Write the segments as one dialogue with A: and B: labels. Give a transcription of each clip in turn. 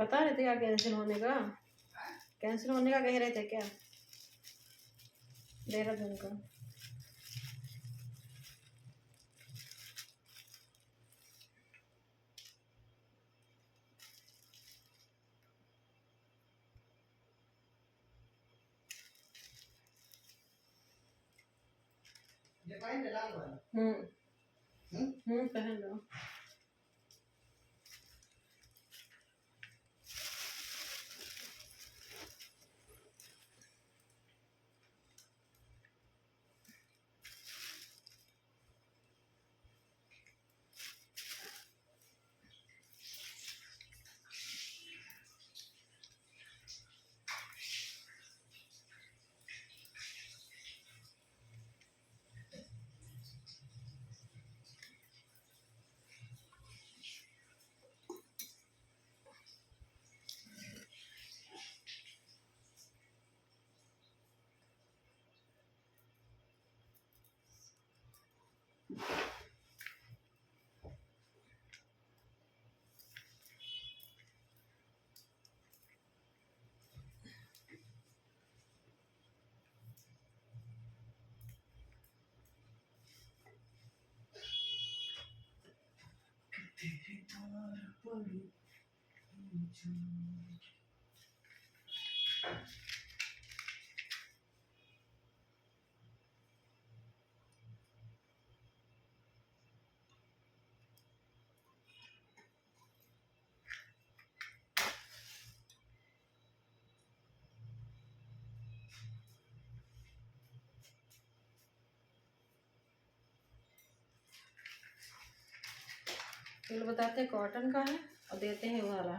A: बता रहे थे क्या कैंसिल होने का? कैंसिल होने का कह रहे थे क्या? देहरादून का। पहन लो। फिर बताते हैं कॉटन का है और देते हैं वो वाला।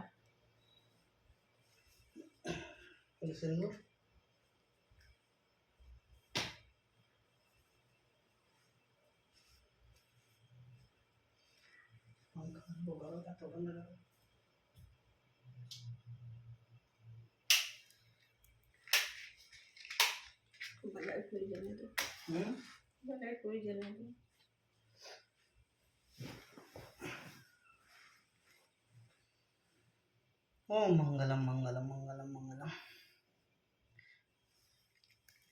A: लाइट पूरी जलने दो। लाइट पूरी जलने दो।
B: ओम मंगलम मंगलम मंगलम मंगलम।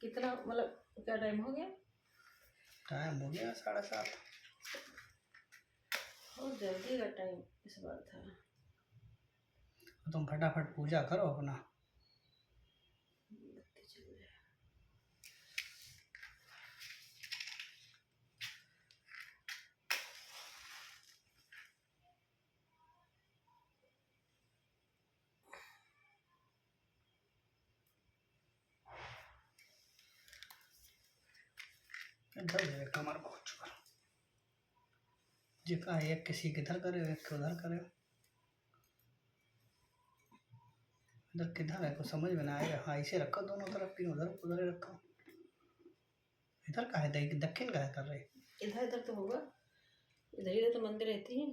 A: कितना मतलब क्या टाइम हो गया?
B: टाइम हो गया 7:30।
A: और जल्दी का टाइम इस बार था।
B: तुम फटाफट पूजा करो अपना।
A: बत्ती चल रहा है।
B: इधर मेरे कमर बहुत चुका जिका एक किसी किधर करे एक के उधर करे। इधर किधर है कुछ समझ में ना आएगा। हाँ ऐसे रखो दोनों तरफ की उधर उधर रखो। इधर का है दक्षिण का है कर रहे।
A: इधर इधर तो होगा। इधर तो मंदिर रहती है।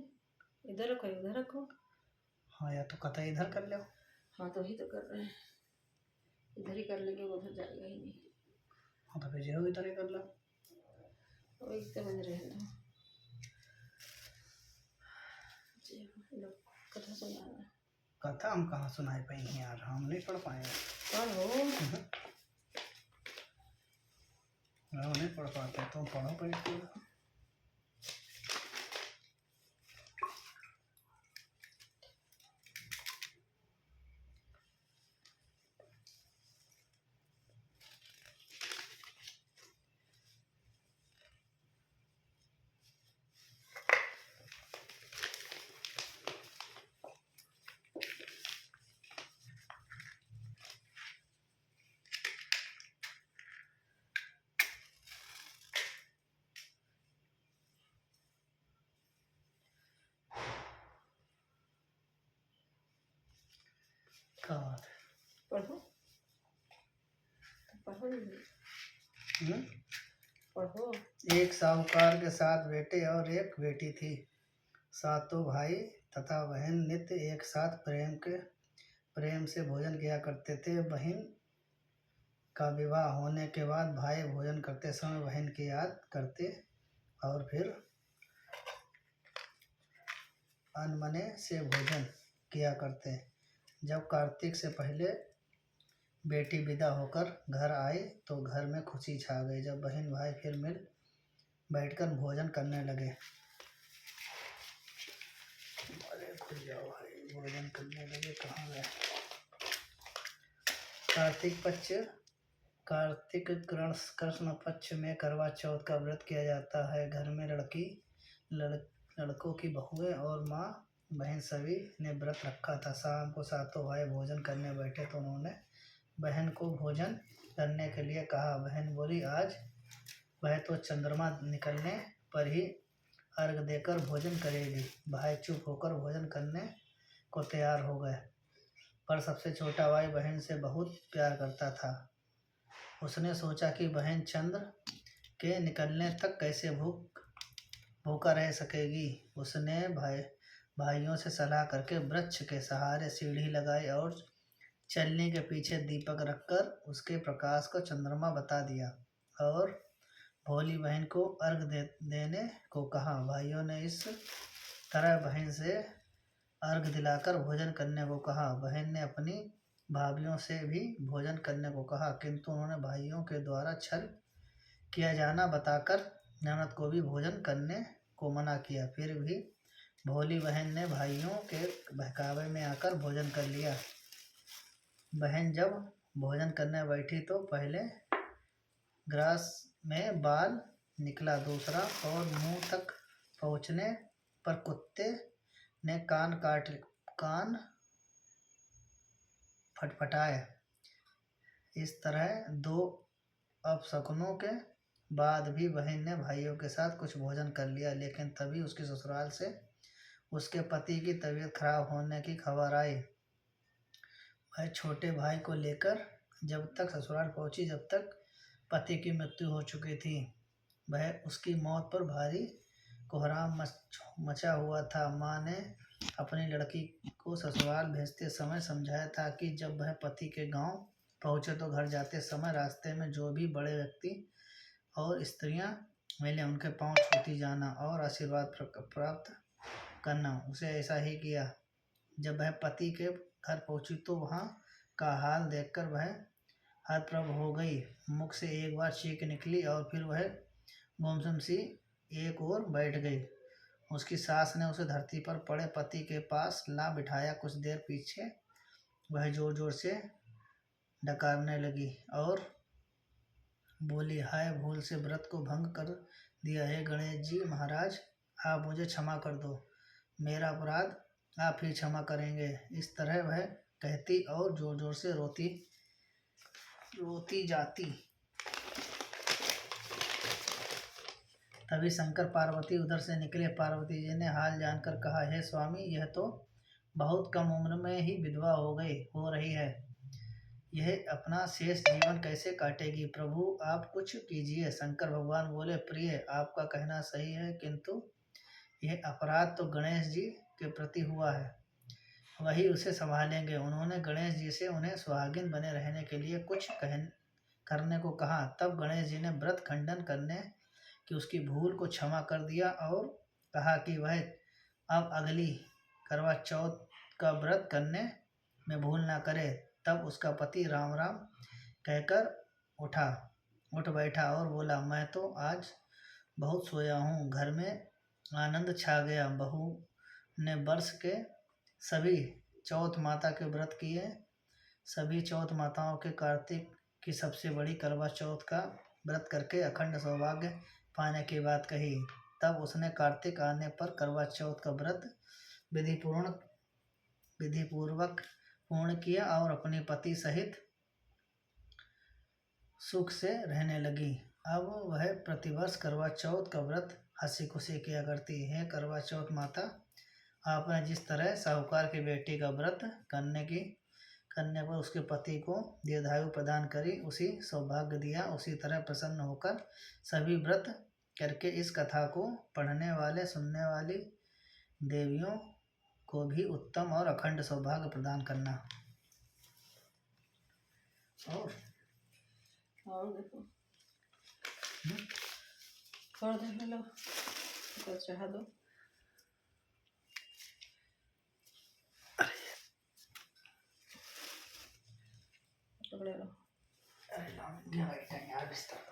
A: इधर रखो इधर रखो।
B: हाँ या तो कतई इधर कर लो।
A: हाँ तो वही तो कर रहे हैं। इधर ही कर लेंगे वो उधर जाएगा ही नहीं।
B: हाँ तो फिर जो इधर ही कर लो।
A: वही तो बन रहे हैं। लोग कथा सुनाना।
B: कथा हम कहाँ सुनाई पाई हैं यार। हम नहीं पढ़ पाए। हम नहीं पढ़ पाते। तुम पढ़ो पढ़।
A: पढ़ो पढ़ो पढ़ो।
B: एक साहूकार के 7 बेटे और एक बेटी थी। सातों भाई तथा बहन नित्य एक साथ प्रेम से भोजन किया करते थे। बहन का विवाह होने के बाद भाई भोजन करते समय बहन की याद करते और फिर अनमने से भोजन किया करते। जब कार्तिक से पहले बेटी विदा होकर घर आई तो घर में खुशी छा गई। जब बहन भाई फिर मिल बैठकर भोजन करने लगे। अरे खुल जाओ भाई, भोजन करने लगे कहाँ गए। कार्तिक कृष्ण पक्ष में करवा चौथ का व्रत किया जाता है। घर में लड़कों की बहुएं और माँ बहन सभी ने व्रत रखा था। शाम को सातों भाई भोजन करने बैठे तो उन्होंने बहन को भोजन करने के लिए कहा। बहन बोली, आज वह तो चंद्रमा निकलने पर ही अर्घ देकर भोजन करेगी। भाई चुप होकर भोजन करने को तैयार हो गए, पर सबसे छोटा भाई बहन से बहुत प्यार करता था। उसने सोचा कि बहन चंद्र के निकलने तक कैसे भूखा रह सकेगी। उसने भाइयों से सलाह करके वृक्ष के सहारे सीढ़ी लगाई और चलनी के पीछे दीपक रखकर उसके प्रकाश को चंद्रमा बता दिया और भोली बहन को अर्घ देने को कहा। भाइयों ने इस तरह बहन से अर्घ दिलाकर भोजन करने को कहा। बहन ने अपनी भाभीियों से भी भोजन करने को कहा, किंतु उन्होंने भाइयों के द्वारा छल किया जाना बताकर ननद को भी भोजन करने को मना किया। फिर भी भोली बहन ने भाइयों के बहकावे में आकर भोजन कर लिया। बहन जब भोजन करने बैठी तो पहले ग्रास में बाल निकला, दूसरा और मुंह तक पहुंचने पर कुत्ते ने कान फटफटाए। इस तरह दो अपशकुनों के बाद भी बहन ने भाइयों के साथ कुछ भोजन कर लिया, लेकिन तभी उसके ससुराल से उसके पति की तबीयत खराब होने की खबर आई। वह छोटे भाई को लेकर जब तक ससुराल पहुंची जब तक पति की मृत्यु हो चुकी थी। वह उसकी मौत पर भारी कोहराम मचा हुआ था। माँ ने अपनी लड़की को ससुराल भेजते समय समझाया था कि जब वह पति के गांव पहुंचे तो घर जाते समय रास्ते में जो भी बड़े व्यक्ति और स्त्रियां मिले उनके पांव छूती जाना और आशीर्वाद प्राप्त करना। उसे ऐसा ही किया। जब वह पति के घर पहुंची तो वहां का हाल देखकर वह हतप्रभ हो गई। मुख से एक बार चीख निकली और फिर वह गुमसुम सी एक ओर बैठ गई। उसकी सास ने उसे धरती पर पड़े पति के पास ला बिठाया। कुछ देर पीछे वह जोर जोर से डकारने लगी और बोली, हाय, भूल से व्रत को भंग कर दिया है। गणेश जी महाराज, आप मुझे क्षमा कर दो। मेरा अपराध आप ही क्षमा करेंगे। इस तरह वह कहती और जोर जोर से रोती जाती। तभी शंकर पार्वती उधर से निकले। पार्वती जी ने हाल जानकर कहा, हे स्वामी, यह तो बहुत कम उम्र में ही विधवा हो रही है। यह अपना शेष जीवन कैसे काटेगी? प्रभु आप कुछ कीजिए। शंकर भगवान बोले, प्रिय, आपका कहना सही है, किंतु यह अपराध तो गणेश जी के प्रति हुआ है, वही उसे संभालेंगे। उन्होंने गणेश जी से उन्हें सुहागिन बने रहने के लिए कुछ करने को कहा। तब गणेश जी ने व्रत खंडन करने की उसकी भूल को क्षमा कर दिया और कहा कि वह अब अगली करवा चौथ का व्रत करने में भूल ना करे। तब उसका पति राम राम कहकर उठ बैठा और बोला, मैं तो आज बहुत सोया हूँ। घर में आनंद छा गया। बहू ने वर्ष के सभी चौथ माता के व्रत किए। सभी चौथ माताओं के कार्तिक की सबसे बड़ी करवा चौथ का व्रत करके अखंड सौभाग्य पाने की बात कही। तब उसने कार्तिक आने पर करवा चौथ का व्रत विधिपूर्वक पूर्ण किया और अपने पति सहित सुख से रहने लगी। अब वह प्रतिवर्ष करवा चौथ का व्रत हंसी खुशी किया करती है। करवा चौथ माता, आपने जिस तरह साहूकार की बेटी का व्रत करने पर उसके पति को दीर्घायु प्रदान करी, उसी सौभाग्य दिया, उसी तरह प्रसन्न होकर सभी व्रत करके इस कथा को पढ़ने वाले सुनने वाली देवियों को भी उत्तम और अखंड सौभाग्य प्रदान करना।
A: और देखो थोड़ा देर लो तो चढ़ा दो। पकड़े लो।
B: अरे लाओ, क्या बैठा है यार बिस्तर